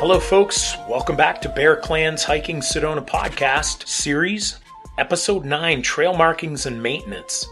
Hello folks, welcome back to Bear Clan's Hiking Sedona podcast series, episode 9, Trail Markings and Maintenance.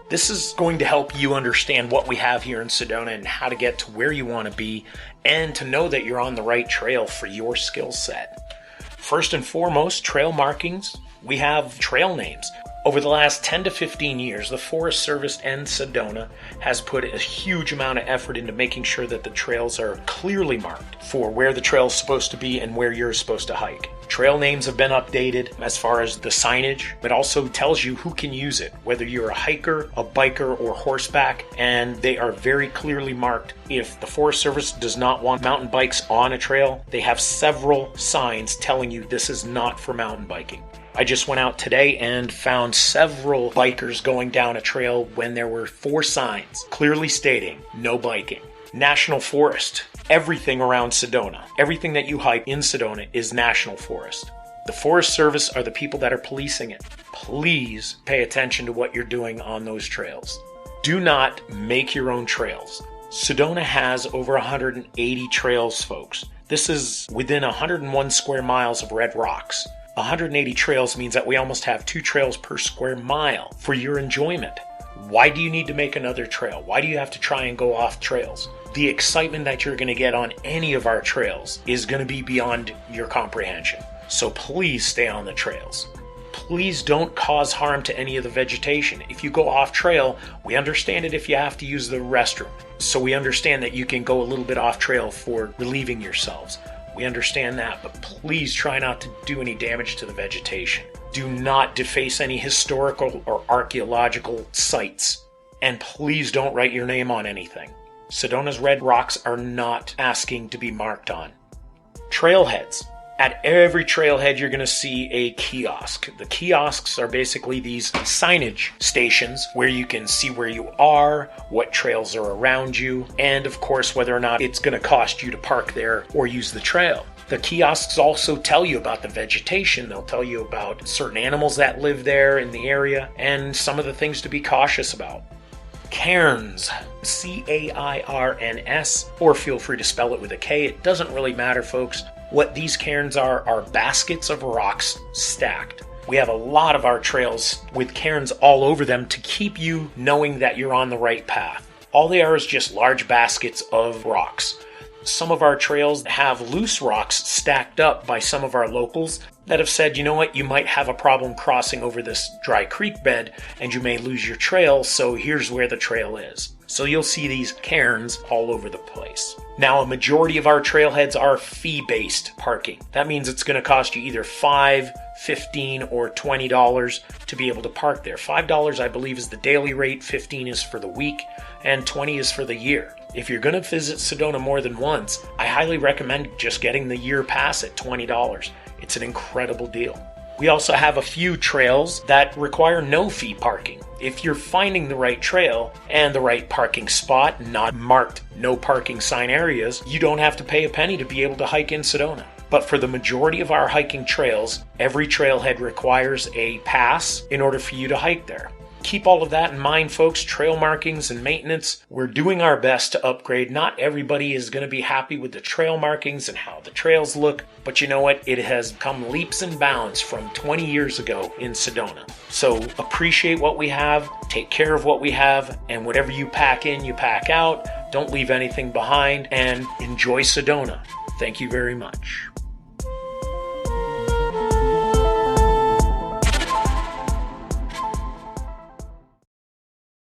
This is going to help you understand what we have here in Sedona and how to get to where you want to be and to know that you're on the right trail for your skill set. First and foremost, trail markings. We have trail names. Over the last 10 to 15 years, the Forest Service and Sedona has put a huge amount of effort into making sure that the trails are clearly marked for where the trail is supposed to be and where you're supposed to hike. Trail names have been updated as far as the signage. It also tells you who can use it, whether you're a hiker, a biker, or horseback, and they are very clearly marked. If the Forest Service does not want mountain bikes on a trail, they have several signs telling you this is not for mountain biking. I just went out today and found several bikers going down a trail when there were 4 signs clearly stating no biking. National Forest. Everything around Sedona, everything that you hike in Sedona is National Forest. The Forest Service are the people that are policing it. Please pay attention to what you're doing on those trails. Do not make your own trails. Sedona has over 180 trails, folks. This is within 101 square miles of red rocks. 180 trails means that we almost have 2 trails per square mile for your enjoyment. Why do you need to make another trail? Why do you have to try and go off trails? The excitement that you're going to get on any of our trails is going to be beyond your comprehension. So please stay on the trails. Please don't cause harm to any of the vegetation. If you go off trail, we understand it if you have to use the restroom. So we understand that you can go a little bit off trail for relieving yourselves. We understand that, but please try not to do any damage to the vegetation. Do not deface any historical or archaeological sites. And please don't write your name on anything. Sedona's red rocks are not asking to be marked on. Trailheads. At every trailhead, you're going to see a kiosk. The kiosks are basically these signage stations where you can see where you are, what trails are around you, and of course, whether or not it's going to cost you to park there or use the trail. The kiosks also tell you about the vegetation. They'll tell you about certain animals that live there in the area and some of the things to be cautious about. Cairns, C-A-I-R-N-S, or feel free to spell it with a K. It doesn't really matter, folks. What these cairns are baskets of rocks stacked. We have a lot of our trails with cairns all over them to keep you knowing that you're on the right path. All they are is just large baskets of rocks. Some of our trails have loose rocks stacked up by some of our locals that have said, you know what, you might have a problem crossing over this dry creek bed and you may lose your trail, so here's where the trail is. So you'll see these cairns all over the place. Now, a majority of our trailheads are fee-based parking. That means it's going to cost you either $5, $15, or $20 to be able to park there. $5, I believe, is the daily rate, $15 is for the week, and $20 is for the year. If you're going to visit Sedona more than once, I highly recommend just getting the year pass at $20. It's an incredible deal. We also have a few trails that require no fee parking. If you're finding the right trail and the right parking spot, not marked no parking sign areas, you don't have to pay a penny to be able to hike in Sedona. But for the majority of our hiking trails, every trailhead requires a pass in order for you to hike there. Keep all of that in mind, folks. Trail markings and maintenance. We're doing our best to upgrade. Not everybody is going to be happy with the trail markings and how the trails look, but you know what? It has come leaps and bounds from 20 years ago in Sedona. So appreciate what we have, take care of what we have, and whatever you pack in, you pack out. Don't leave anything behind, and enjoy Sedona. Thank you very much.